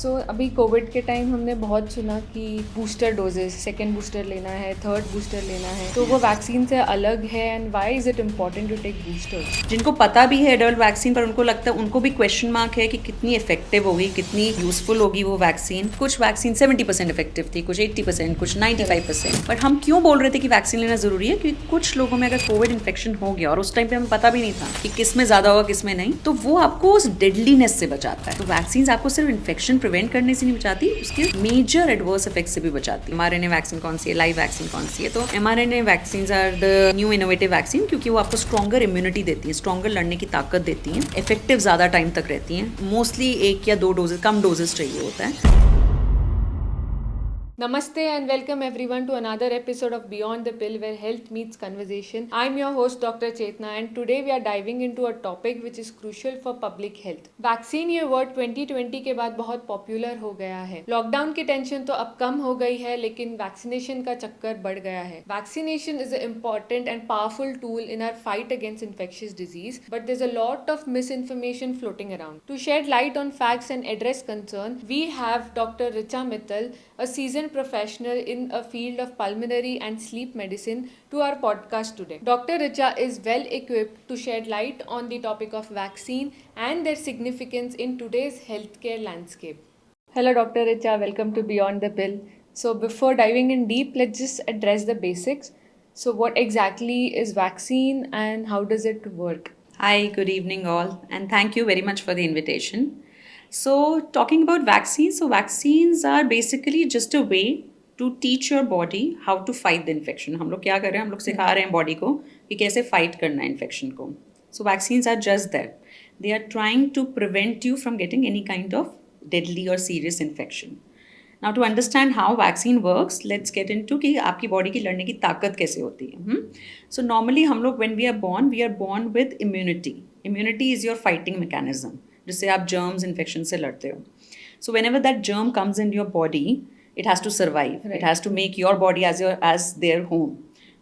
अभी कोविड के टाइम हमने बहुत सुना कि बूस्टर डोजेस, सेकेंड बूस्टर लेना है, थर्ड बूस्टर लेना है, तो वो वैक्सीन से अलग है and why is it important to take boosters? जिनको पता भी है एडल्ट वैक्सीन पर उनको लगता है, उनको भी क्वेश्चन मार्क है कि कितनी इफेक्टिव होगी, कितनी यूजफुल होगी वो वैक्सीन। कुछ वैक्सीन 70% इफेक्टिव थी, कुछ 80%, कुछ 95%। बट हम क्यों बोल रहे थे कि वैक्सीन लेना जरूरी है? क्योंकि कुछ लोगों में अगर कोविड इन्फेक्शन हो गया और उस टाइम पे हमें पता भी नहीं था कि किस में ज्यादा होगा किस में नहीं, तो वो आपको उस डेडलीनेस से बचाता है। तो वैक्सीन आपको सिर्फ इन्फेक्शन प्रिवेंट करने से नहीं बचाती, उसके मेजर एडवर्स इफेक्ट से भी बचाती है। mRNA वैक्सीन कौन सी है, लाइव वैक्सीन कौन सी है? तो mRNA vaccine are the new innovative vaccine, क्योंकि वो आपको स्ट्रॉन्गर इम्यूनिटी देती है, स्ट्रॉन्गर लड़ने की ताकत देती हैं, इफेक्टिव ज्यादा टाइम तक रहती हैं। मोस्टली 1 या 2 डोजेस, कम डोजेस चाहिए होता है। Namaste and welcome everyone to another episode of Beyond the Pill where health meets conversation. I'm your host Dr. Chetna and today we are diving into a topic which is crucial for public health. Vaccine ये word 2020 के बाद बहुत popular हो गया है। Lockdown की tension तो अब कम हो गई है लेकिन वैक्सीनेशन का चक्कर बढ़ गया है। Vaccination is an important and powerful tool in our fight against infectious disease, but there's a lot of misinformation floating around. To shed light on facts and address concern, we have Dr. Richa Mittal, a seasoned professional in a field of pulmonary and sleep medicine, to our podcast today. Dr. Richa is well equipped to shed light on the topic of vaccine and their significance in today's healthcare landscape. Hello, Dr. Richa. Welcome to Beyond the Pill. So, before diving in deep, let's just address the basics. So, what exactly is vaccine and how does it work? Hi, good evening all, and thank you very much for the invitation. So, talking about vaccines, so vaccines are basically just a way to teach your body how to fight the infection. हम लोग क्या कर रहे हैं? हम लोग सिखा रहे हैं बॉडी को कि कैसे फाइट करना है इन्फेक्शन को. So, vaccines are just that. They are trying to prevent you from getting any kind of deadly or serious infection. Now, to understand how vaccine works, let's get into कि आपकी body की लड़ने की ताकत कैसे होती है. So, normally हम लोग when we are born with immunity. Immunity is your fighting mechanism. जिससे आप germs infection से लड़ते हो. So whenever that germ comes into your body, it has to survive. Right. It has to make your body as their home.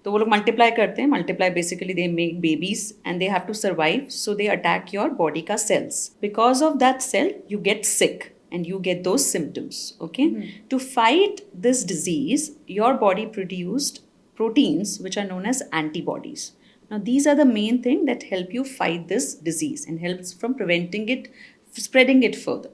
तो वो लोग multiply करते हैं. Multiply basically they make babies and they have to survive. So they attack your body का cells. Because of that cell, you get sick and you get those symptoms. Okay. To fight this disease, your body produced proteins which are known as antibodies. Now, these are the main thing that help you fight this disease and helps from preventing it, spreading it further.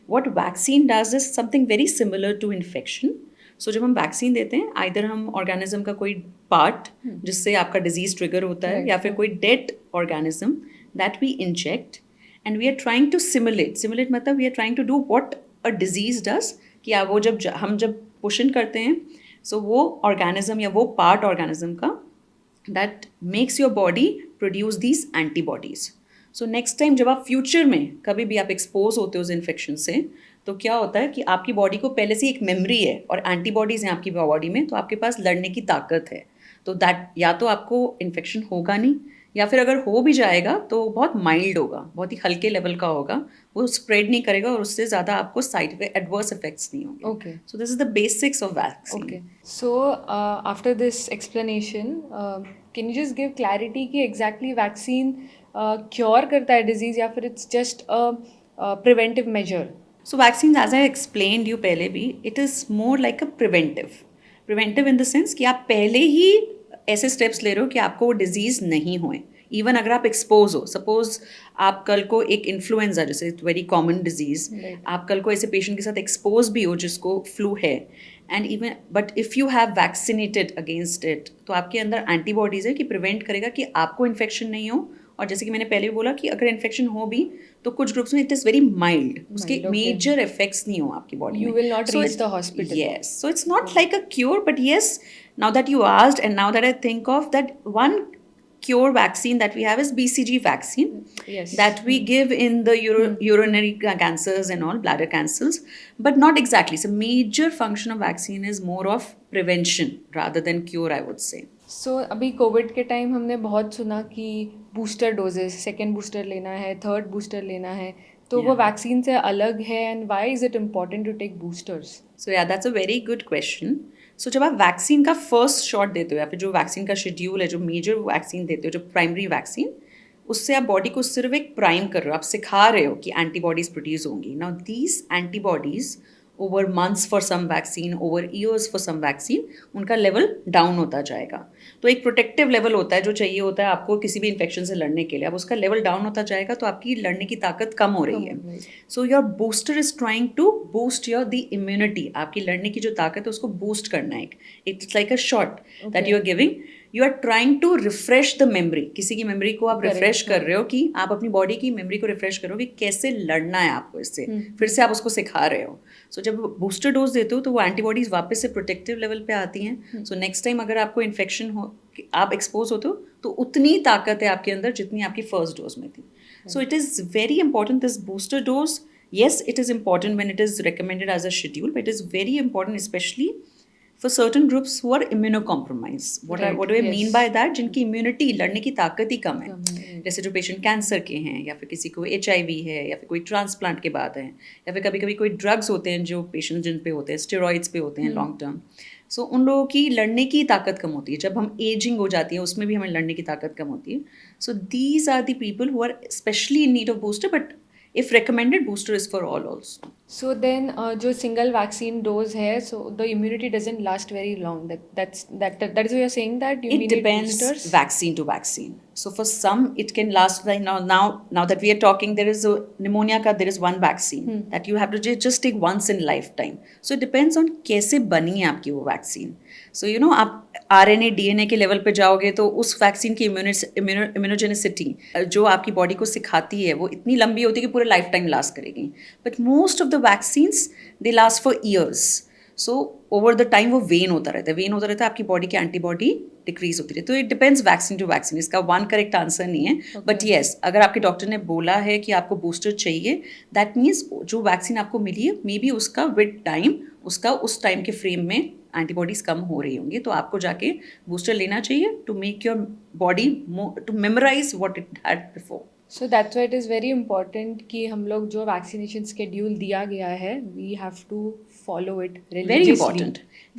What vaccine does is something very similar to infection. So, जब हम vaccine देते हैं, either हम organism का कोई part जिससे आपका disease trigger होता है, या फिर कोई dead organism that we inject and we are trying to simulate मतलब we are trying to do what a disease does, कि वो जब पुश इन करते हैं, सो वो ऑर्गेनिज्म या वो पार्ट ऑर्गेनिज्म का that makes your body produce these antibodies. So next time जब आप फ्यूचर में कभी भी आप एक्सपोज होते हो उस इन्फेक्शन से, तो क्या होता है कि आपकी बॉडी को पहले से एक मेमोरी है और एंटीबॉडीज हैं आपकी बॉडी में, तो आपके पास लड़ने की ताकत है. तो दैट या तो आपको इन्फेक्शन होगा नहीं, या फिर अगर हो भी जाएगा तो बहुत माइल्ड होगा, बहुत ही हल्के लेवल का होगा, वो स्प्रेड नहीं करेगा और उससे ज़्यादा आपको साइड एडवर्स इफेक्ट्स नहीं होंगे. Okay. So this is the basics of vaccine. Okay. So, after this explanation, can you just give clarity कि exactly vaccine cure करता है disease या फिर it's just a preventive measure? So vaccines, as I explained you पहले भी, it is more like a preventive in the sense कि आप पहले ही ऐसे स्टेप्स ले रहे हो कि आपको वो डिजीज़ नहीं होए. इवन अगर आप एक्सपोज हो, सपोज आप कल को एक इन्फ्लुएंजा, जैसे इट्स वेरी कॉमन डिजीज़, आप कल को ऐसे पेशेंट के साथ एक्सपोज भी हो जिसको फ्लू है, and even but if you have vaccinated against it, तो आपके अंदर एंटीबॉडीज़ है कि प्रिवेंट करेगा कि आपको इन्फेक्शन नहीं हो. और जैसे कि मैंने पहले भी बोला कि अगर इन्फेक्शन हो भी तो कुछ ग्रुप्स में इट इज़ वेरी माइल्ड, उसके मेजर इफेक्ट्स नहीं हो आपकी बॉडी में. You will not reach the hospital. Yes, so it's not like a cure, but yes, now that you asked and now that I think of that, one cure vaccine that we have is BCG vaccine. Yes. That we give in the urinary cancers and all, bladder cancers, but not exactly. So major function of vaccine is more of prevention rather than cure, I would say. So, अभी Covid के time हमने बहुत सुना कि booster doses, second booster लेना है, third booster लेना है, तो वो वैक्सीन से अलग है and why is it important to take boosters? So yeah that's a very good question. So जब आप वैक्सीन का फर्स्ट शॉट देते हो या फिर जो वैक्सीन का शेड्यूल है, जो मेजर वैक्सीन देते हो, जो प्राइमरी वैक्सीन, उससे आप बॉडी को सिर्फ एक प्राइम कर रहे हो, आप सिखा रहे हो कि एंटीबॉडीज प्रोड्यूस होंगी. Now these antibodies over months for some vaccine, over years for some vaccine, उनका लेवल डाउन होता जाएगा. तो एक प्रोटेक्टिव लेवल होता है जो चाहिए होता है आपको किसी भी इन्फेक्शन से लड़ने के लिए. अब उसका लेवल डाउन होता जाएगा तो आपकी लड़ने की ताकत कम हो रही है. So your booster is trying to boost your the immunity. आपकी लड़ने की जो ताकत है उसको बूस्ट करना है. It's like a shot that you are giving. You are trying to refresh the memory. किसी की मेमोरी को आप रिफ्रेश कर रहे हो कि आप अपनी बॉडी की मेमोरी को रिफ्रेश करो कि कैसे लड़ना है आपको इससे. फिर से आप उसको सिखा रहे हो. सो जब बूस्टर डोज देते हो तो वो एंटीबॉडीज वापस से प्रोटेक्टिव लेवल पे आती हैं. सो नेक्स्ट टाइम अगर आपको इन्फेक्शन हो, आप एक्सपोज होते हो तो उतनी ताकत है आपके अंदर जितनी आपकी फर्स्ट डोज में थी. So it is very important this booster dose. Yes, it is important when it is recommended as a schedule, but it is very important especially for certain groups who are immunocompromised. What do I mean by that? जिनकी immunity लड़ने की ताकत ही कम है. जैसे जो patient cancer के हैं, या फिर किसी को HIV है, या फिर कोई ट्रांसप्लांट के बाद है, या फिर कभी कभी कोई ड्रग्स होते हैं जो पेशेंट जिन पे होते हैं, स्टेरॉइड्स पे होते हैं लॉन्ग टर्म. सो उन लोगों की लड़ने की ताकत कम होती है. जब हम एजिंग हो जाती है उसमें भी हमें लड़ने की ताकत कम होती है. So these are the people who are specially in need of booster, but if recommended, booster is for all also. So then, जो single vaccine dose है, so the immunity doesn't last very long. That is what you're saying, that you It need depends boosters? vaccine to vaccine. So for some it can last like now that we are talking, there is a pneumonia ka there is one vaccine that you have to just take once in lifetime. So it depends on कैसे बनी है आपकी वो vaccine. So आप RNA DNA के level पे जाओगे तो उस वैक्सीन की इम्यूनोजेनिसिटी जो आपकी बॉडी को सिखाती है वो इतनी लंबी होती है कि पूरे लाइफ टाइम लास्ट करेगी. But most of the vaccines they last for years. So over the time वो वेन होता रहता है आपकी बॉडी की एंटीबॉडी डिक्रीज होती रहती है. तो it depends vaccine to vaccine. इसका वन करेक्ट आंसर नहीं है. बट येस, अगर आपके डॉक्टर ने बोला है कि आपको बूस्टर चाहिए, दैट मीन्स जो वैक्सीन आपको मिली है मे बी उसका विद टाइम, उसका उस टाइम के फ्रेम में एंटीबॉडीज कम हो रही होंगी. तो आपको जाके बूस्टर लेना चाहिए to make your body to memorise what it had before. So that's why it is very important कि हम लोग जो vaccination schedule दिया गया है, we have to follow it religiously.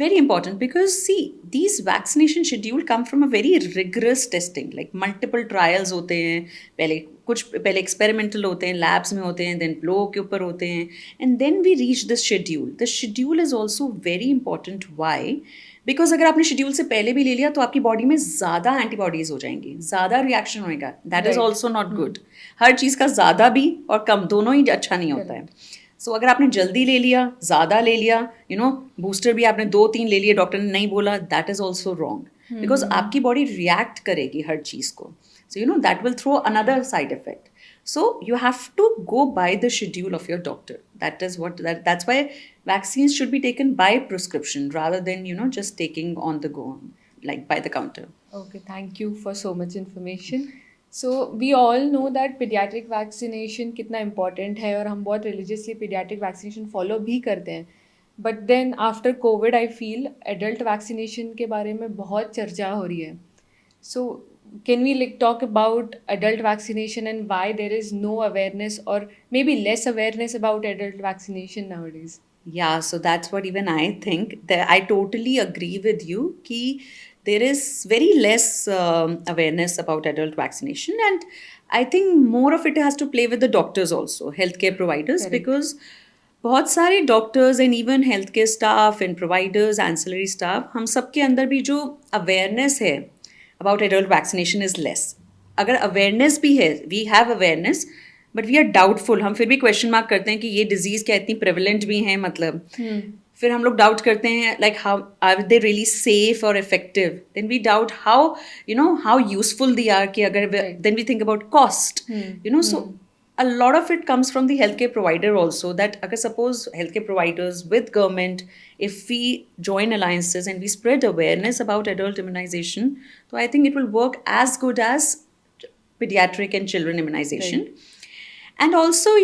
Very important because see, these vaccination schedule come from a very rigorous testing, like multiple trials होते हैं. पहले experimental होते हैं, labs में होते हैं, then लोगों के ऊपर होते हैं, and then we reach this schedule. The schedule is also very important. Why? Because अगर आपने शेड्यूल से पहले भी ले लिया तो आपकी बॉडी में ज़्यादा एंटीबॉडीज हो जाएंगी, ज़्यादा रिएक्शन होएगा. That is also not good. हर चीज़ का ज़्यादा भी और कम दोनों ही अच्छा नहीं होता है. सो अगर आपने जल्दी ले लिया, ज़्यादा ले लिया, बूस्टर भी आपने 2-3 ले लिए, डॉक्टर ने नहीं बोला, that is also wrong. Because आपकी बॉडी रिएक्ट करेगी हर चीज़ को. So that will throw another side effect. So you have to go by the schedule of your doctor. That's why vaccines should be taken by prescription rather than just taking on the go, like by the counter. Okay, thank you for so much information. So we all know that pediatric vaccination कितना important है और हम बहुत religiously pediatric vaccination follow भी करते हैं. But then after COVID I feel adult vaccination के बारे में बहुत चर्चा हो रही है. So can we talk about adult vaccination and why there is no awareness or maybe less awareness about adult vaccination nowadays? Yeah, so that's what even I think. I totally agree with you कि there is very less awareness about adult vaccination, and I think more of it has to play with the doctors also, healthcare providers. Correct. Because बहुत सारे doctors and even health care staff and providers, ancillary staff, हम सब के अंदर भी जो awareness है about adult vaccination is less. अगर awareness भी है, we have awareness, but we are doubtful. हम फिर भी question mark करते हैं कि ये disease क्या इतनी prevalent भी है, मतलब फिर हम लोग doubt करते हैं like how are they really safe or effective. Then we doubt how useful they are कि अगर then we think about cost. So a lot of it comes from the healthcare provider also, that agar suppose healthcare providers with government, if we join alliances and we spread awareness about adult immunization, so I think it will work as good as pediatric and children immunization. Right. And also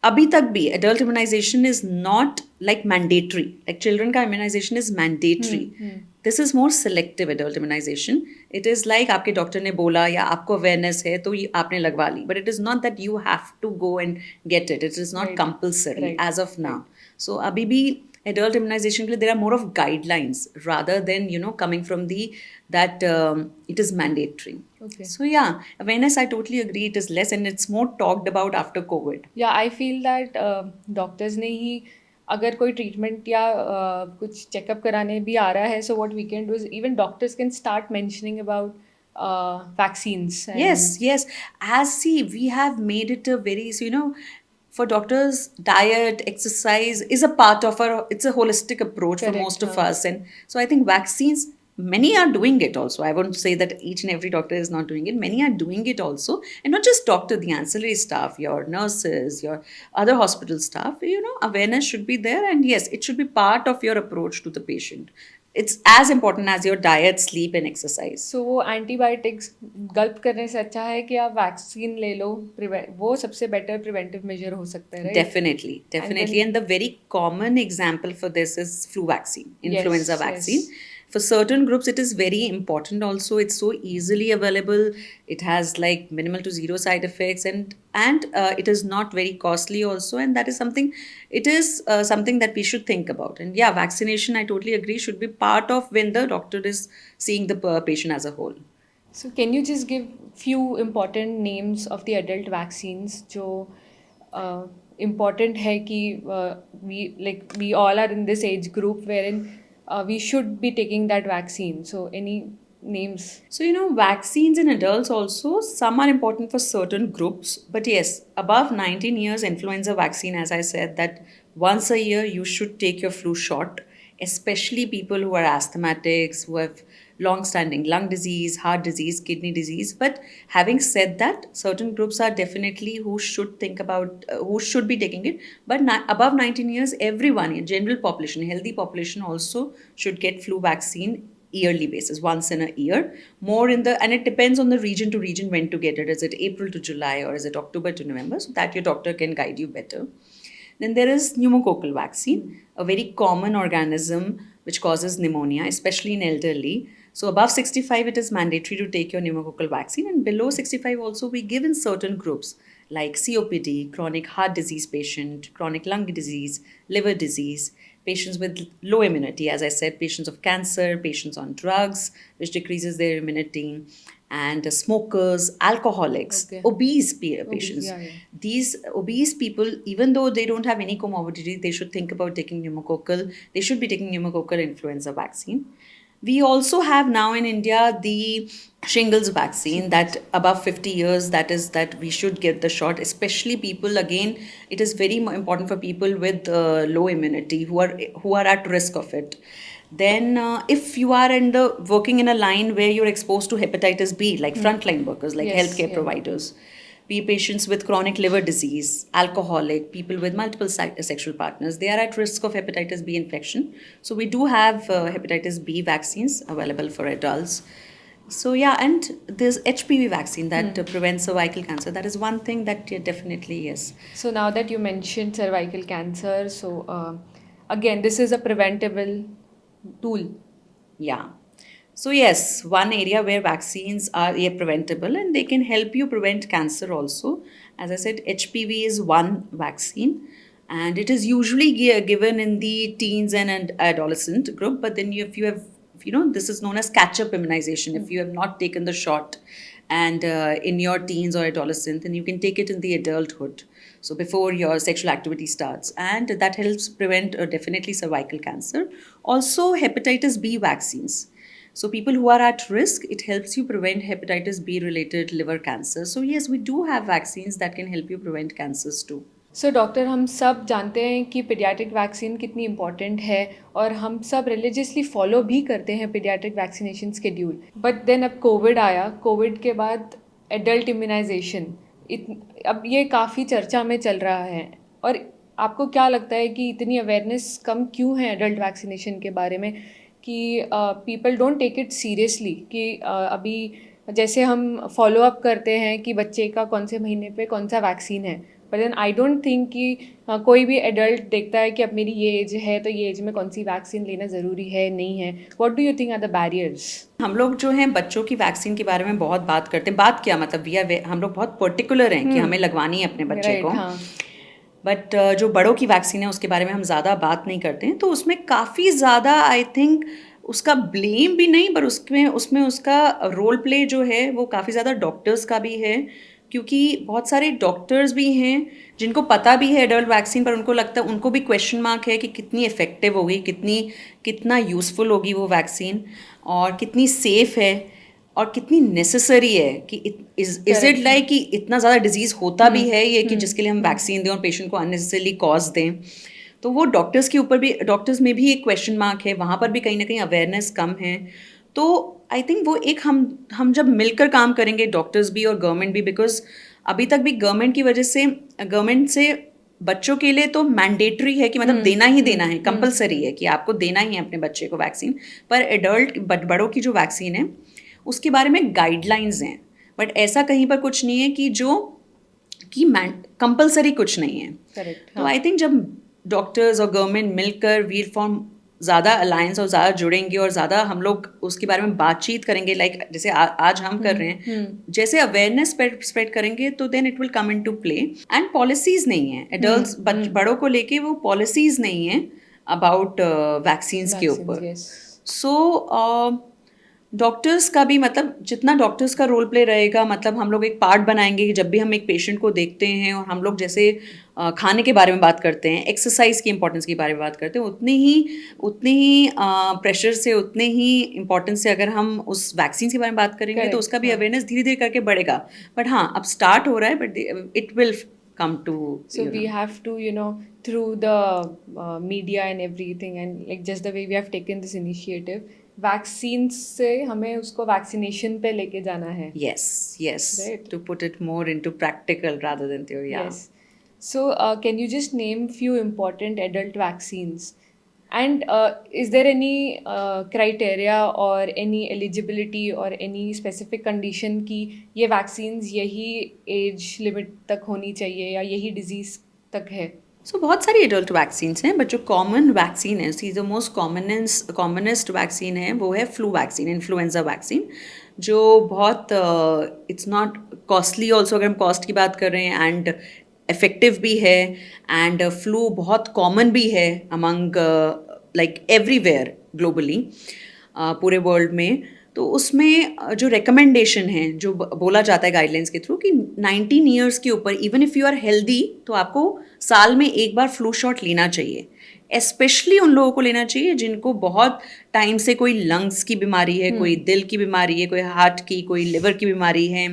abhi tak bhi adult immunization is not like mandatory, like children ka immunization is mandatory. This is more selective adult immunization. It is like आपके doctor ने बोला या आपको awareness है तो ये आपने लगवा ली, but it is not that you have to go and get it. It is not compulsory as of now. So अभी भी adult immunization के लिए there are more of guidelines rather than coming from the that it is mandatory. Okay. So yeah, awareness, I totally agree, it is less and it's more talked about after COVID. या I feel that doctors ने ही अगर कोई treatment या कुछ checkup कराने भी आ रहा है so what we can do is even doctors can start mentioning about vaccines Yes. As see, we have made it a very, for doctors, diet, exercise is a part of it's a holistic approach for Correct, most of हाँ. us. And so I think vaccines, many are doing it also. I won't say that each and every doctor is not doing it. Many are doing it also. And not just doctor, the ancillary staff, your nurses, your other hospital staff, awareness should be there. And yes, it should be part of your approach to the patient. It's as important as your diet, sleep, and exercise. सो वो antibiotics गल्प करने से अच्छा है कि आप vaccine ले लो वो सबसे बेटर प्रिवेंटिव मेजर हो सकता है right? Definitely. And the very common example for this is flu vaccine, influenza Yes, vaccine. yes. For certain groups, it is very important also. It's so easily available. It has like minimal to zero side effects, and it is not very costly also. And that is something. It is something that we should think about. And yeah, vaccination, I totally agree, should be part of when the doctor is seeing the patient as a whole. So can you just give few important names of the adult vaccines जो important है कि we all are in this age group wherein we should be taking that vaccine. So any names? So, vaccines in adults also, some are important for certain groups. But yes, above 19 years, influenza vaccine, as I said, that once a year you should take your flu shot, especially people who are asthmatics, who have long-standing lung disease, heart disease, kidney disease. But having said that, certain groups are definitely who should think about, who should be taking it. But above 19 years, everyone, in general population, healthy population also should get flu vaccine yearly basis, once in a year. More in the, and it depends on the region to region when to get it. Is it April to July or is it October to November? So that your doctor can guide you better. Then there is pneumococcal vaccine, a very common organism which causes pneumonia, especially in elderly. So above 65, it is mandatory to take your pneumococcal vaccine, and below 65 also we give in certain groups like COPD, chronic heart disease patient, chronic lung disease, liver disease, patients with low immunity, as I said, patients of cancer, patients on drugs, which decreases their immunity, and smokers, alcoholics, Okay. obese patients. yeah. These obese people, even though they don't have any comorbidity, they should think about taking pneumococcal. They should be taking pneumococcal influenza vaccine. We also have now in India the shingles vaccine, that above 50 years, that we should get the shot, especially people, again, it is very important for people with low immunity who are at risk of it. Then if you are working in a line where you're exposed to hepatitis B, like frontline workers, like Yes, healthcare yeah. providers, patients with chronic liver disease, alcoholic, people with multiple sexual partners, they are at risk of hepatitis B infection. So we do have hepatitis B vaccines available for adults. So yeah, and there's HPV vaccine that prevents cervical cancer. That is one thing that definitely, yes. So now that you mentioned cervical cancer, so again, this is a preventable tool. Yeah. So yes, one area where vaccines are preventable and they can help you prevent cancer also. As I said, HPV is one vaccine, and it is usually given in the teens and adolescent group. But then if you have, this is known as catch-up immunization. If you have not taken the shot and in your teens or adolescent, then you can take it in the adulthood. So before your sexual activity starts, and that helps prevent definitely cervical cancer. Also, hepatitis B vaccines. So people who are at risk, it helps you prevent hepatitis B related liver cancer. So yes, we do have vaccines that can help you prevent cancers too. So doctor, हम सब जानते हैं कि paediatric vaccine कितनी important है और हम सब रिलीजियसली फॉलो भी करते हैं paediatric vaccination schedule. But then अब कोविड आया, कोविड के बाद एडल्ट इम्यूनाइजेशन अब ये काफ़ी चर्चा में चल रहा है. और आपको क्या लगता है कि इतनी अवेयरनेस कम क्यों है एडल्ट वैक्सीनेशन के बारे में कि people don't take it seriously कि अभी जैसे हम फॉलो अप करते हैं कि बच्चे का कौन से महीने पे कौन सा वैक्सीन है, but then I don't think कि कोई भी एडल्ट देखता है कि अब मेरी ये एज है तो ये एज में कौन सी वैक्सीन लेना ज़रूरी है नहीं है. What do you think are the barriers? हम लोग जो हैं बच्चों की वैक्सीन के बारे में बहुत बात करते हैं. बात क्या मतलब हम लोग बहुत पर्टिकुलर हैं कि हमें लगवानी है अपने बच्चे को. हाँ. बट जो बड़ों की वैक्सीन है उसके बारे में हम ज़्यादा बात नहीं करते हैं, तो उसमें काफ़ी ज़्यादा आई थिंक उसका ब्लेम भी नहीं, पर उसमें उसमें उसका रोल प्ले जो है वो काफ़ी ज़्यादा डॉक्टर्स का भी है, क्योंकि बहुत सारे डॉक्टर्स भी हैं जिनको पता भी है एडल्ट वैक्सीन, पर उनको लगता है, उनको भी क्वेश्चन मार्क है कि कितनी इफ़ेक्टिव होगी, कितना यूज़फुल होगी वो वैक्सीन, और कितनी सेफ़ है, और कितनी नेसेसरी है कि इज इट Correct. लाइक कि इतना ज़्यादा डिजीज़ होता भी है ये कि जिसके लिए हम वैक्सीन दें और पेशेंट को अननेसेसरली कॉज दें। तो वो डॉक्टर्स के ऊपर भी, डॉक्टर्स में भी एक क्वेश्चन मार्क है, वहाँ पर भी कहीं ना कहीं अवेयरनेस कम है। तो आई थिंक वो एक हम जब मिलकर काम करेंगे, डॉक्टर्स भी और गवर्नमेंट भी, बिकॉज अभी तक भी गवर्नमेंट की वजह से, गवर्नमेंट से बच्चों के लिए तो मैंडेटरी है कि मतलब देना ही देना है, कंपलसरी है कि आपको देना ही है अपने बच्चे को वैक्सीन। पर एडल्ट बड़ों की जो वैक्सीन है उसके बारे में गाइडलाइंस हैं, बट ऐसा कहीं पर कुछ नहीं है कि जो कि कंपलसरी कुछ नहीं है। करेक्ट। तो आई थिंक जब डॉक्टर्स और गवर्नमेंट मिलकर वील फॉर्म ज़्यादा अलायंस और ज़्यादा जुड़ेंगे और ज़्यादा हम लोग उसके बारे में बातचीत करेंगे, लाइक जैसे आज हम कर रहे हैं, जैसे अवेयरनेस स्प्रेड करेंगे तो then it will come in to play. And policies नहीं है एडल्ट्स बड़ों को लेके, वो पॉलिसीज नहीं है अबाउट वैक्सीन्स के ऊपर। सो डॉक्टर्स का भी, मतलब जितना डॉक्टर्स का रोल प्ले रहेगा, मतलब हम लोग एक पार्ट बनाएंगे कि जब भी हम एक पेशेंट को देखते हैं, और हम लोग जैसे खाने के बारे में बात करते हैं, एक्सरसाइज की इंपॉर्टेंस के बारे में बात करते हैं, उतनी ही प्रेशर से, उतने ही इंपॉर्टेंस से अगर हम उस वैक्सीन के बारे में बात करेंगे तो उसका भी अवेयरनेस धीरे धीरे करके बढ़ेगा। बट हाँ, अब स्टार्ट हो रहा है, but it will come to, so we have to, through the media and everything, and like just the way we have taken this initiative, vaccines से हमें उसको vaccination पे लेके जाना है. yes Right. to put it more into practical rather than theory. Yes. So can you just name few important adult vaccines? And is there any criteria or any eligibility or any specific condition कि ये vaccines यही age limit तक होनी चाहिए या यही disease तक है? So बहुत सारी एडल्ट वैक्सीन्स हैं, बट जो कॉमन वैक्सीन है, see the most commonest vaccine है वो है फ्लू वैक्सीन, इन्फ्लुएंजा वैक्सीन, जो बहुत इट्स नॉट कॉस्टली ऑल्सो, अगर हम कॉस्ट की बात कर रहे हैं, एंड इफेक्टिव भी है, एंड फ्लू बहुत कॉमन भी है अमंग लाइक एवरीवेयर ग्लोबली, पूरे वर्ल्ड में। तो उसमें जो रिकमेंडेशन है, जो बोला जाता है गाइडलाइंस के थ्रू, कि 19 ईयर्स के ऊपर even if you are healthy तो आपको साल में एक बार फ्लू शॉट लेना चाहिए। स्पेशली उन लोगों को लेना चाहिए जिनको बहुत टाइम से कोई लंग्स की बीमारी है, कोई दिल की बीमारी है, कोई हार्ट की, कोई लिवर की बीमारी है,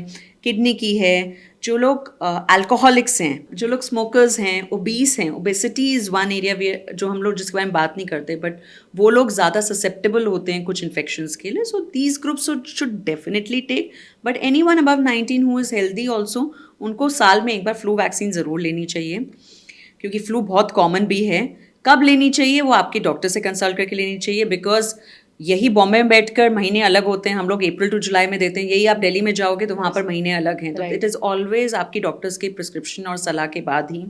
किडनी की है, जो लोग अल्कोहलिक्स हैं, जो लोग स्मोकर्स हैं, ओबीस हैं। ओबेसिटी इज़ वन एरिया जो हम लोग जिसके बारे में बात नहीं करते, बट वो लोग ज़्यादा ससेप्टेबल होते हैं कुछ इन्फेक्शंस के लिए। So these groups should definitely take, but any one above 19 who is healthy also, उनको साल में एक बार फ्लू वैक्सीन ज़रूर लेनी चाहिए, क्योंकि फ्लू बहुत कॉमन भी है। कब लेनी चाहिए वो आपके डॉक्टर से कंसल्ट करके लेनी चाहिए, बिकॉज यही बॉम्बे में बैठकर महीने अलग होते हैं, हम लोग अप्रैल टू जुलाई में देते हैं, यही आप दिल्ली में जाओगे तो वहाँ पर महीने अलग हैं। तो इट इज़ ऑलवेज आपकी डॉक्टर्स के प्रिस्क्रिप्शन और सलाह के बाद ही।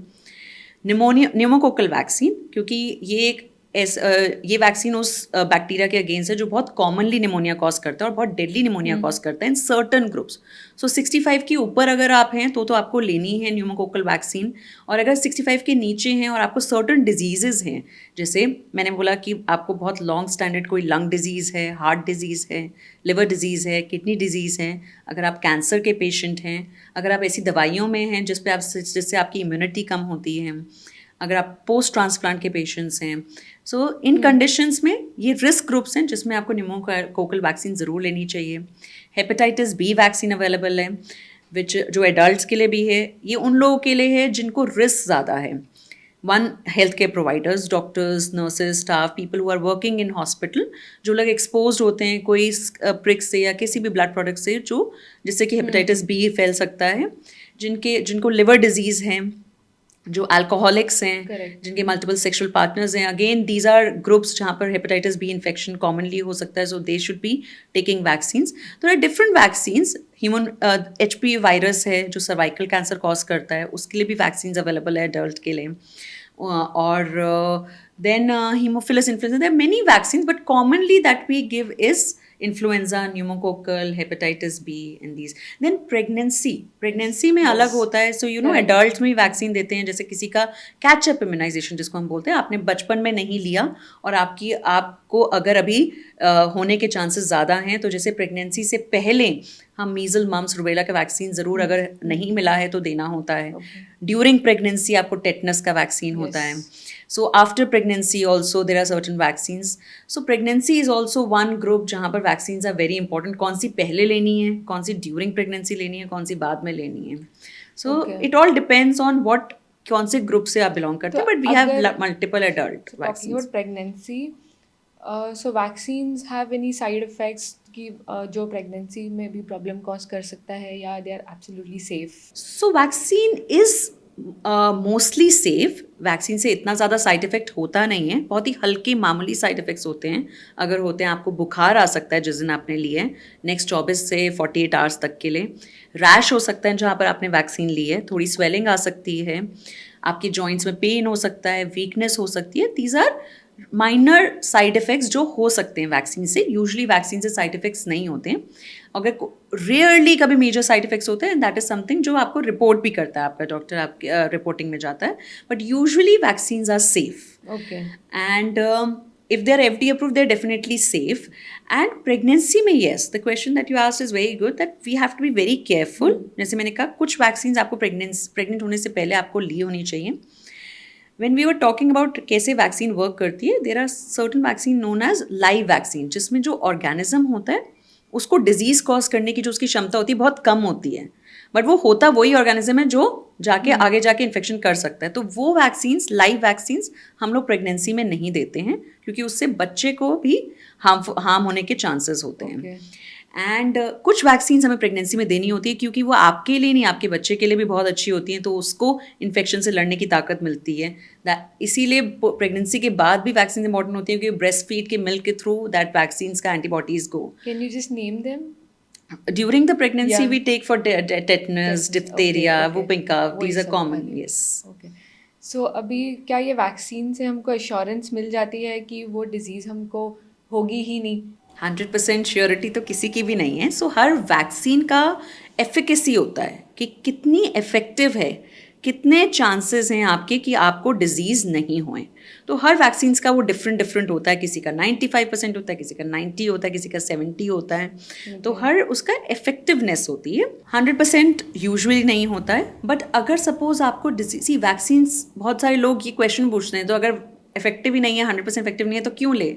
न्यूमोकोकल वैक्सीन, क्योंकि ये वैक्सीन उस बैक्टीरिया के अगेंस्ट है जो बहुत कॉमनली निमोनिया कॉज करता है और बहुत डेडली निमोनिया कॉज करता है इन सर्टन ग्रुप्स। सो 65 के ऊपर अगर आप हैं तो आपको लेनी है न्यूमोकोकल वैक्सीन, और अगर 65 के नीचे हैं और आपको सर्टन डिजीजेज हैं, जैसे मैंने बोला कि आपको बहुत लॉन्ग स्टैंडर्ड कोई लंग डिजीज़ है, हार्ट डिजीज़ है, लिवर डिजीज़ है, किडनी डिजीज़ है, अगर आप कैंसर के पेशेंट हैं, अगर आप ऐसी दवाइयों में हैं जिससे आपकी इम्यूनिटी कम होती है, अगर आप पोस्ट ट्रांसप्लांट के पेशेंट्स हैं, सो इन कंडीशंस में ये रिस्क ग्रुप्स हैं जिसमें आपको न्यूमोकोकल वैक्सीन ज़रूर लेनी चाहिए। हेपेटाइटिस बी वैक्सीन अवेलेबल है, जो एडल्ट्स के लिए भी है। ये उन लोगों के लिए है जिनको रिस्क ज़्यादा है। One, health care providers, doctors, nurses, staff, people who are working in hospital, जो लोग एक्सपोज होते हैं कोई प्रिक से या किसी भी ब्लड प्रोडक्ट से जिससे कि हेपेटाइटिस बी फैल सकता है, जिनको लिवर डिजीज़ हैं, जो अल्कोहलिक्स हैं, जिनके मल्टीपल सेक्सुअल पार्टनर्स हैं। अगेन दीज आर ग्रुप्स जहाँ पर हेपेटाइटिस बी इन्फेक्शन कॉमनली हो सकता है, so they should be taking vaccines. तो डिफरेंट वैक्सीन्स, HPV वायरस है जो सर्वाइकल कैंसर कॉज करता है, उसके लिए भी वैक्सीन्स अवेलेबल है एडल्ट के लिए। और then haemophilus influenza, there are many vaccines, but commonly that we give is influenza, pneumococcal, hepatitis B and these. Then pregnancy में अलग होता है. सो Correct. एडल्ट में वैक्सीन देते हैं. जैसे किसी का कैचअप इम्यूनाइजेशन जिसको हम बोलते हैं, आपने बचपन में नहीं लिया और आपको अगर अभी होने के चांसेस ज़्यादा हैं, तो जैसे प्रेगनेंसी से पहले हम मीजल, मम्स, रुबेला का वैक्सीन ज़रूर अगर नहीं मिला है तो देना होता है. ड्यूरिंग प्रेगनेंसी आपको टेटनस का वैक्सीन होता है. So after pregnancy also there are certain vaccines. So pregnancy is also one group जहाँ पर vaccines are very important. कौन सी पहले लेनी है, कौन सी during pregnancy लेनी है, कौन सी बाद में लेनी है. So it all depends on what कौन से ग्रुप से आप बिलोंग करते हैं. But we have multiple adult vaccines. Talking about pregnancy, so vaccines have any side effects कि जो pregnancy में भी problem cause कर सकता है या they are absolutely safe? So vaccine is mostly safe. Vaccine से इतना ज़्यादा साइड इफ़ेक्ट होता नहीं है. बहुत ही हल्के मामूली साइड इफ़ेक्ट्स होते हैं. अगर होते हैं, आपको बुखार आ सकता है जिस दिन आपने लिए है, नेक्स्ट 24 से 48 आवर्स तक के लिए. रैश हो सकता है जहाँ पर आपने वैक्सीन ली है. थोड़ी स्वेलिंग आ सकती है. आपकी जॉइंट्स में पेन हो सकता है. वीकनेस हो सकती है. These are minor side effects जो हो सकते हैं वैक्सीन से. यूजुअली वैक्सीन से साइड इफ़ेक्ट्स नहीं होते हैं. अगर रेयरली कभी मेजर साइड इफ़ेक्ट्स होते हैं, दैट इज़ समथिंग जो आपको रिपोर्ट भी करता है आपका डॉक्टर, आपके रिपोर्टिंग में जाता है. But usually vaccines are safe. Okay. And if they're FDA approved, they're definitely safe. And pregnancy में yes, the question that you asked is very good, that we have to be very careful. जैसे मैंने कहा, कुछ vaccines आपको pregnant होने से पहले आपको ली होनी चाहिए. When we were talking about कैसे वैक्सीन वर्क करती है, there are certain vaccine known as live vaccine, जिसमें जो ऑर्गेनिज्म होता है उसको डिजीज कॉज करने की जो उसकी क्षमता होती है बहुत कम होती है. बट वो होता वही ऑर्गेनिज्म है जो जाके आगे जाके इन्फेक्शन कर सकता है. तो वो वैक्सीन्स, लाइव वैक्सीन्स, हम लोग प्रेगनेंसी में नहीं देते हैं क्योंकि उससे बच्चे को भी हार्म होने के चांसेस होते हैं. एंड कुछ वैक्सीन्स हमें प्रेगनेंसी में देनी होती है क्योंकि वो आपके लिए नहीं, आपके बच्चे के लिए भी बहुत अच्छी होती हैं. तो उसको इन्फेक्शन से लड़ने की ताकत मिलती है. इसीलिए प्रेगनेंसी के बाद भी वैक्सीन इंपॉर्टेंट होती है क्योंकि ब्रेस्ट फीड के मिल्क के थ्रू दैट वैक्सीन्स का antibodies go. Can you just name them? During the pregnancy, Yeah. we take for tetanus, diphtheria, Okay. whooping cough. वही These are सब common. वाले. Yes. Okay. So अभी क्या ये vaccine से हमको एश्योरेंस मिल जाती है कि वो डिजीज़ हमको होगी ही नहीं? 100% श्योरिटी तो किसी की भी नहीं है. सो हर वैक्सीन का एफिकेसी होता है कि कितनी इफेक्टिव है, कितने चांसेस हैं आपके कि आपको डिजीज़ नहीं होए. तो हर वैक्सीन्स का वो डिफरेंट होता है. किसी का 95% होता है, किसी का 90 होता है, किसी का 70 होता है. तो हर उसका इफेक्टिवनेस होती है. 100% यूजुअली नहीं होता है. बट अगर सपोज आपको डिजीज, वैक्सीन्स, बहुत सारे लोग ये क्वेश्चन पूछते हैं, तो अगर इफेक्टिव ही नहीं है, 100% इफेक्टिव नहीं है, तो क्यों ले?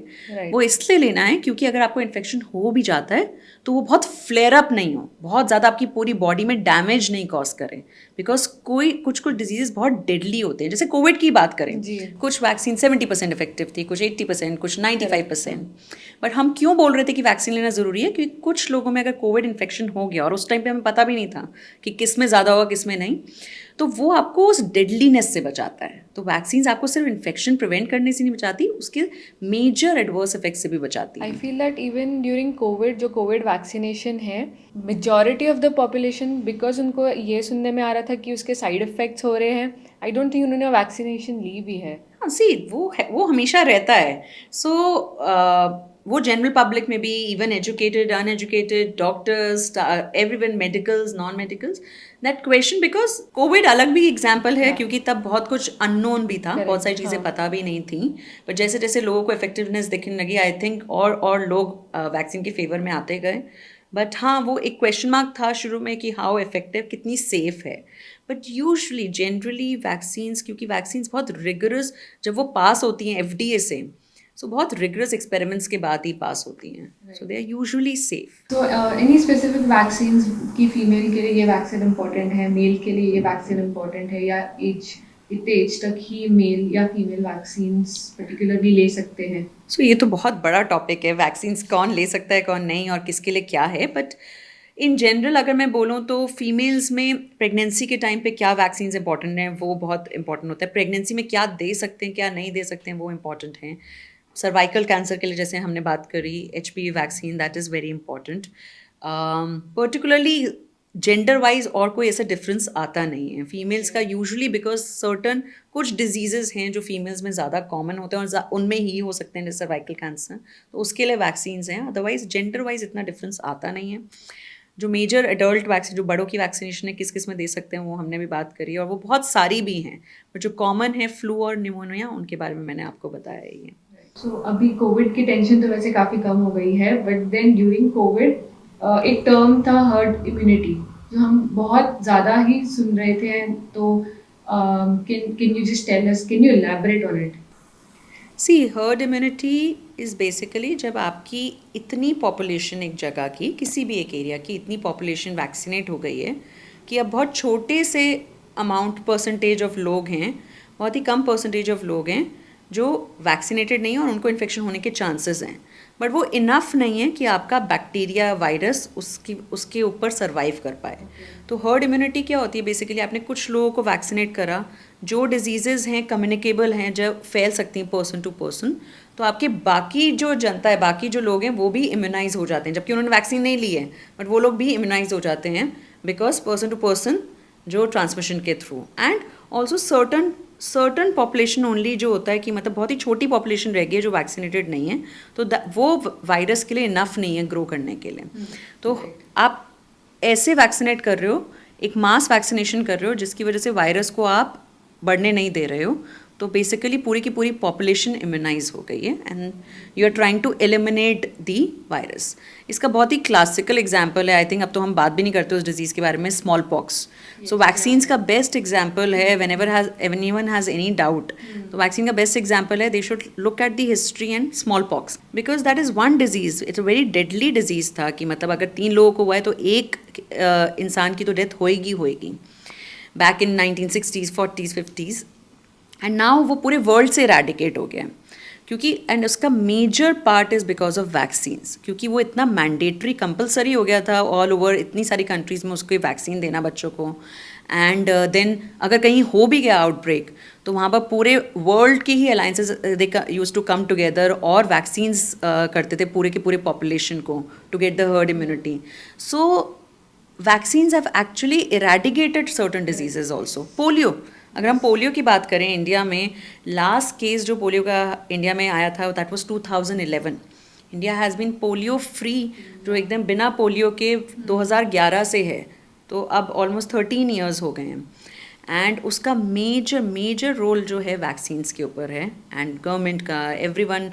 वो इसलिए लेना है क्योंकि अगर आपको इन्फेक्शन हो भी जाता है तो वो बहुत फ्लेयर अप नहीं हो, बहुत ज़्यादा आपकी पूरी बॉडी में डैमेज नहीं कॉज करे. बिकॉज कुछ डिजीजेस बहुत डेडली होते हैं. जैसे कोविड की बात करें, कुछ वैक्सीन 70% इफेक्टिव थी, कुछ 80%, कुछ 95%. बट हम क्यों बोल रहे थे कि वैक्सीन लेना ज़रूरी है? क्योंकि कुछ लोगों में अगर कोविड इन्फेक्शन हो गया और उस टाइम पे हमें पता भी नहीं था कि किस में ज़्यादा होगा किस में नहीं, तो वो आपको उस डेडलीनेस से बचाता है. तो वैक्सीन्स आपको सिर्फ इन्फेक्शन प्रिवेंट करने से नहीं बचाती, उसके मेजर एडवर्स इफेक्ट से भी बचाती है. I feel that even during Covid, जो कोविड वैक्सीनेशन है, majority of the population, because उनको ये सुनने में आ रहा था कि उसके साइड इफेक्ट्स हो रहे हैं, आई डोंट थिंक उन्होंने वैक्सीनेशन ली भी है. हाँ, सी वो हमेशा रहता है. सो वो जनरल पब्लिक में भी, even educated, uneducated, doctors, everyone, medicals, non medicals, that question, because Covid अलग भी एग्जाम्पल है क्योंकि तब बहुत कुछ अननोन भी था, बहुत सारी चीज़ें पता भी नहीं थी. बट जैसे जैसे लोगों को इफेक्टिवनेस दिखने लगी, आई थिंक और लोग वैक्सीन के फेवर में आते गए. बट हाँ, वो एक क्वेश्चन मार्क था शुरू में कि हाउ इफेक्टिव, कितनी सेफ है. बट यूजुअली जनरली वैक्सीन्स, क्योंकि वैक्सीन्स बहुत रिगरस, जब वो पास होती हैं FDA से, सो बहुत रिगरस एक्सपेरिमेंट्स के बाद ही पास होती हैं. सो दे आर यूजुअली सेफ. तो एनी स्पेसिफिक वैक्सीन्स की फीमेल के लिए ये वैक्सीन इम्पोर्टेंट है, मेल के लिए ये वैक्सीन इम्पोर्टेंट है, या एज, इतने एज तक ही मेल या फीमेल वैक्सीन्स पर्टिकुलरली ले सकते हैं? सो ये तो बहुत बड़ा टॉपिक है, वैक्सीन्स कौन ले सकता है, कौन नहीं, और किसके लिए क्या है. बट इन जनरल अगर मैं बोलूँ तो फीमेल्स में प्रेगनेंसी के टाइम पे क्या वैक्सीन्स इंपॉर्टेंट हैं, वो बहुत इंपॉर्टेंट होता है. प्रेगनेंसी में क्या दे सकते हैं, क्या नहीं दे सकते हैं, वो इंपॉर्टेंट हैं. सर्वाइकल कैंसर के लिए जैसे हमने बात करी, HPV vaccine, that is very important. Particularly gender wise और कोई ऐसा डिफरेंस आता नहीं है फीमेल्स का यूजुअली, बिकॉज सर्टन कुछ डिजीजेस हैं जो फीमेल्स में ज़्यादा कॉमन होते हैं और उनमें ही हो सकते हैं, जैसे सर्वाइकल कैंसर, तो उसके लिए वैक्सीन्स हैं। अदरवाइज जेंडर वाइज इतना डिफरेंस आता नहीं है। जो मेजर एडल्ट वैक्सीन, जो बड़ों की वैक्सीनेशन है, किस किस में दे सकते हैं, वो हमने भी बात करी है, और वो बहुत सारी भी हैं, बट जो कॉमन है फ्लू और निमोनिया, उनके बारे में मैंने आपको बताया ही है। सो अभी कोविड की टेंशन तो वैसे काफ़ी कम हो गई है, बट देन ड्यूरिंग कोविड एक टर्म था हर्ड इम्यूनिटी, जो हम बहुत ज़्यादा ही सुन रहे थे। तो can you just tell us, can you elaborate on it? See, herd immunity is basically जब आपकी इतनी पॉपुलेशन, एक जगह की, किसी भी एक एरिया की इतनी पॉपुलेशन वैक्सीनेट हो गई है कि अब बहुत छोटे से अमाउंट, परसेंटेज ऑफ लोग हैं, बहुत ही कम परसेंटेज ऑफ लोग हैं जो वैक्सीनेटेड नहीं हैं और उनको इन्फेक्शन होने के चांसेस हैं, बट वो इनफ नहीं है कि आपका बैक्टीरिया, वायरस उसके ऊपर सर्वाइव कर पाए। तो हर्ड इम्यूनिटी क्या होती है? बेसिकली आपने कुछ लोगों को वैक्सीनेट करा, जो डिजीज़ेज़ हैं कम्युनिकेबल हैं, जब फैल सकती हैं पर्सन टू पर्सन, तो आपके बाकी जो जनता है, बाकी जो लोग हैं, वो भी इम्यूनाइज हो जाते हैं, जबकि उन्होंने वैक्सीन नहीं ली है, बट वो लोग भी इम्यूनाइज हो जाते हैं, बिकॉज पर्सन टू पर्सन जो ट्रांसमिशन के through. And also certain population only जो होता है कि मतलब बहुत ही छोटी पॉपुलेशन रह गई है जो वैक्सीनेटेड नहीं है, तो वो वायरस के लिए इनफ नहीं है ग्रो करने के लिए। तो आप ऐसे वैक्सीनेट कर रहे हो, एक मास वैक्सीनेशन कर रहे हो, जिसकी वजह से वायरस को आप बढ़ने नहीं दे रहे हो, तो बेसिकली पूरी की पूरी पॉपुलेशन इम्यूनाइज हो गई है, and you are trying to eliminate the virus. इसका बहुत ही क्लासिकल एग्जाम्पल है, आई थिंक अब तो हम बात भी नहीं करते उस डिजीज़ के बारे में, स्मॉल पॉक्स। सो वैक्सीन्स का बेस्ट एग्जाम्पल है, when anyone has any doubt, तो वैक्सीन का बेस्ट एग्जाम्पल है, they should look at the history and small pox, because that is one disease, it's a very deadly disease था, कि मतलब अगर 3 लोगों को हुआ है तो एक इंसान की तो डेथ होएगी back in 1960s 40s 50s, and now वो पूरे वर्ल्ड से इरेडिकेट हो गया है, क्योंकि एंड उसका major part is because of vaccines, क्योंकि वो इतना मैंडेटरी कंपलसरी हो गया था ऑल ओवर, इतनी सारी कंट्रीज़ में उसको वैक्सीन देना बच्चों को। एंड देन अगर कहीं हो भी गया आउटब्रेक, तो वहाँ पर पूरे वर्ल्ड की ही alliances they used to come together और वैक्सीन्स करते थे पूरे के पूरे पॉपुलेशन को, to get the herd immunity. So vaccines have actually eradicated certain diseases also. Polio, अगर हम पोलियो की बात करें, इंडिया में लास्ट केस जो पोलियो का इंडिया में आया था, that was 2011। India has been polio free, जो एकदम बिना पोलियो के 2011 से है, तो अब ऑलमोस्ट 13 ईयर्स हो गए हैं। एंड उसका मेजर रोल जो है वैक्सीन्स के ऊपर है, एंड गवर्नमेंट का, everyone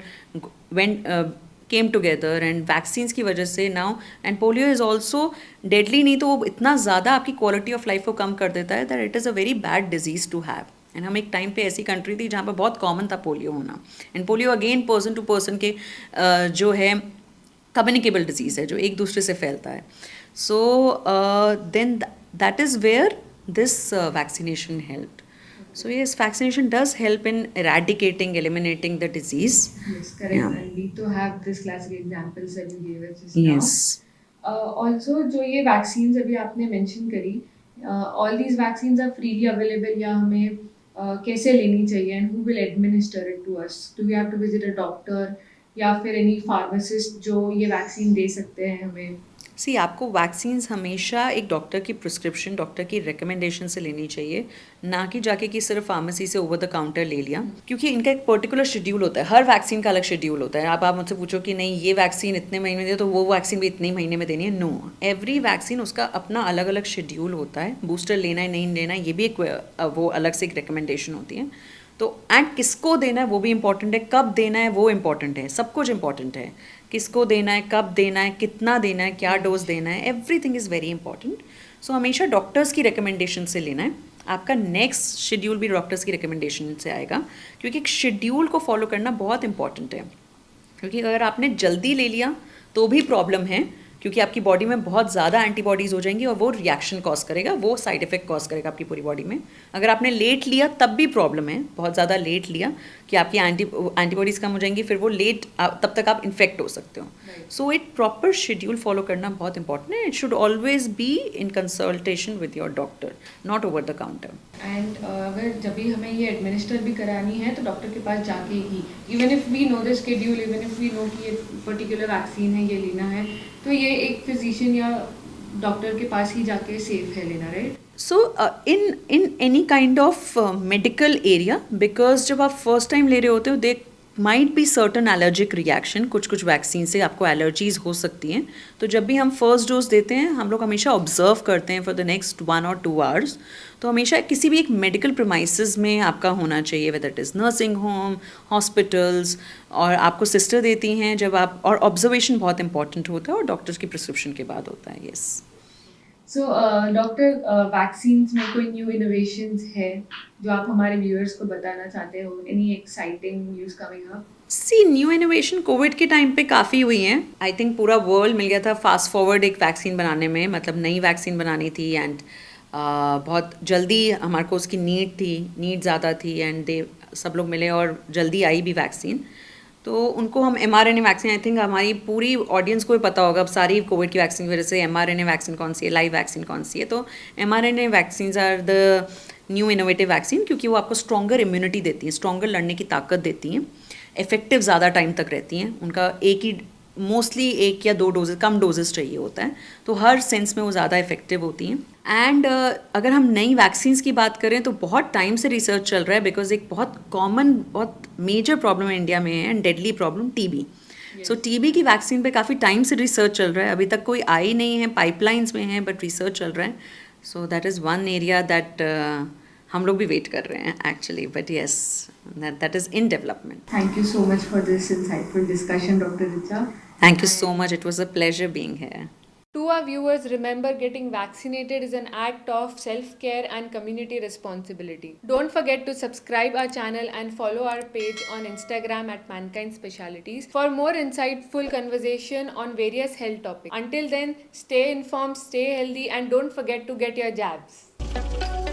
came together, and vaccines की वजह से now, and polio is also deadly नहीं, तो वो इतना ज़्यादा आपकी क्वालिटी ऑफ लाइफ को कम कर देता है, that it is a very bad disease to have. And हम एक टाइम पे ऐसी कंट्री थी जहाँ पर बहुत कॉमन था पोलियो होना, and polio again person to person के जो है कम्युनिकेबल डिजीज़ है, जो एक दूसरे से फैलता है। So then that is where this vaccination helped. So yes, vaccination does help in eradicating, eliminating the disease. Yes, correct. Yeah. And we to have this classic examples that you gave us just Yes. now. Also, जो ये vaccines अभी आपने mention करी, all these vaccines are freely available, या हमें कैसे लेनी चाहिए, and who will administer it to us? Do we have to visit a doctor या फिर any pharmacist जो ये vaccine दे सकते हैं हमें? सी, आपको वैक्सीन्स हमेशा एक डॉक्टर की प्रिस्क्रिप्शन, डॉक्टर की रिकमेंडेशन से लेनी चाहिए, ना कि जाके कि सिर्फ फार्मेसी से ओवर द काउंटर ले लिया, क्योंकि इनका एक पर्टिकुलर शेड्यूल होता है, हर वैक्सीन का अलग शेड्यूल होता है। आप मुझसे पूछो कि नहीं ये वैक्सीन इतने महीने में दे, तो वो वैक्सीन भी इतने महीने में देनी है, नो, एवरी वैक्सीन उसका अपना अलग अलग शेड्यूल होता है। बूस्टर लेना है नहीं लेना है, ये भी एक वो अलग से एक रिकमेंडेशन होती है। तो एंड किसको देना है वो भी इम्पॉर्टेंट है, कब देना है वो इम्पॉर्टेंट है, सब कुछ इम्पॉर्टेंट है, किसको देना है, कब देना है, कितना देना है, क्या डोज देना है, एवरीथिंग इज़ वेरी इंपॉर्टेंट। सो हमेशा डॉक्टर्स की रिकमेंडेशन से लेना है। आपका नेक्स्ट शेड्यूल भी डॉक्टर्स की रिकमेंडेशन से आएगा, क्योंकि एक शेड्यूल को फॉलो करना बहुत इंपॉर्टेंट है, क्योंकि अगर आपने जल्दी ले लिया तो भी प्रॉब्लम है, क्योंकि आपकी बॉडी में बहुत ज़्यादा एंटीबॉडीज़ हो जाएंगी और वो रिएक्शन कॉज करेगा, वो साइड इफेक्ट कॉज करेगा आपकी पूरी बॉडी में। अगर आपने लेट लिया तब भी प्रॉब्लम है, बहुत ज़्यादा लेट लिया कि आपकी एंटीबॉडीज़ कम हो जाएंगी, फिर वो लेट तब तक आप इन्फेक्ट हो सकते हो। सो एक प्रॉपर शेड्यूल फॉलो करना बहुत इंपॉर्टेंट है। It should always be in consultation with your doctor, not over the counter. And अगर जब भी हमें ये एडमिनिस्टर भी करानी है तो डॉक्टर के पास जाके ही, even if we know the schedule, even if we know कि ये पर्टिकुलर वैक्सीन है, ये लेना है, तो ये एक फिजिशियन या डॉक्टर के पास ही जाके सेफ है लेना, right? So in any kind of medical area, because जब आप फर्स्ट टाइम ले रहे होते हो, they might be certain allergic reaction, कुछ वैक्सीन से आपको एलर्जीज हो सकती हैं. तो जब भी हम फर्स्ट डोज देते हैं, हम लोग हमेशा ऑब्जर्व करते हैं फॉर द नेक्स्ट 1 और 2 आवर्स. तो हमेशा किसी भी एक मेडिकल प्रीमाइसेस में आपका होना चाहिए, whether it is nursing home, hospitals, और आपको सिस्टर देती हैं जब आप, और ऑब्जर्वेशन बहुत इंपॉर्टेंट होता है और डॉक्टर्स की प्रिस्क्रिप्शन के बाद होता है. यस. सो डॉक्टर, वैक्सीन्स में कोई न्यू इनोवेशंस है जो आप हमारे व्यूअर्स को बताना चाहते हो? Any exciting news coming up? See, new innovation covid के टाइम पे काफ़ी हुई हैं. आई थिंक पूरा वर्ल्ड मिल गया था फास्ट फॉरवर्ड एक वैक्सीन बनाने में, मतलब नई वैक्सीन बनानी थी, एंड बहुत जल्दी हमारे को उसकी नीड ज़्यादा थी, एंड दे सब लोग मिले और जल्दी आई भी वैक्सीन. तो उनको हम mRNA वैक्सीन, आई थिंक हमारी पूरी ऑडियंस को भी पता होगा अब सारी कोविड की वैक्सीन की वजह से mRNA वैक्सीन कौन सी है, लाइव वैक्सीन कौन सी है. तो mRNA vaccine are the new innovative vaccine, क्योंकि वो आपको स्ट्रॉन्गर इम्यूनिटी देती हैं, स्ट्रॉन्गर लड़ने की ताकत देती हैं, इफेक्टिव ज़्यादा टाइम तक रहती हैं. उनका मोस्टली 1 या 2 डोजेज, कम डोजेस चाहिए होता है, तो हर सेंस में वो ज़्यादा इफेक्टिव होती हैं. एंड अगर हम नई वैक्सीन्स की बात करें तो बहुत टाइम से रिसर्च चल रहा है, बिकॉज एक बहुत कॉमन, बहुत मेजर प्रॉब्लम इंडिया में है, and deadly problem, TB. So TB की वैक्सीन पे काफ़ी टाइम से रिसर्च चल रहा है, अभी तक कोई आई नहीं है, पाइपलाइंस में है, बट रिसर्च चल रहा है. So that is one area that हम लोग भी वेट कर रहे हैं actually, but yes, that is in development. Thank you so much for this insightful discussion, doctor Richa. Thank you so much. It was a pleasure being here. To our viewers, remember, getting vaccinated is an act of self-care and community responsibility. Don't forget to subscribe our channel and follow our page on Instagram at Mankind Specialities for more insightful conversation on various health topics. Until then, stay informed, stay healthy, and don't forget to get your jabs.